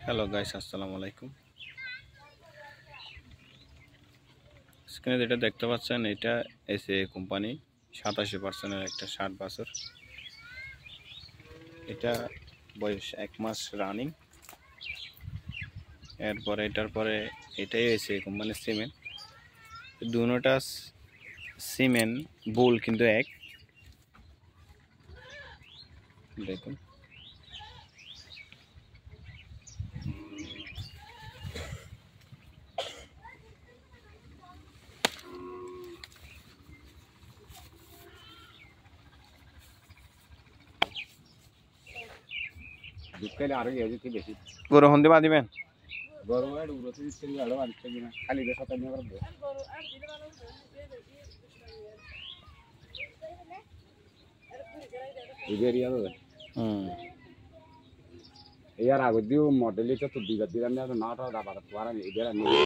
Hello guys, আসসালামু আলাইকুম। স্ক্রিনে যেটা দেখতে পাচ্ছেন এটা এসএ কোম্পানি 87% একটা 60 বছর। এটা বয়স 1 মাস রানিং। এরপরে এটার পরে এটাই এসএ কোম্পানির সিমেন্ট। দুটোটা সিমেন্ট বোল কিন্তু এক। দেখুন দুঃখের আরো এদিকে বেশি গরু হন্দি বাঁধিবেন। গরম আর উড়তে দিচ্ছে আলো বাড়ছে কিনা খালি বে সাথে নিয়ে করব ইবেরিয়া তো ইয়ার আগে দিও মডেল এটা তো দিগা দিলাম না নাটা দাবার তোরা ইবেরা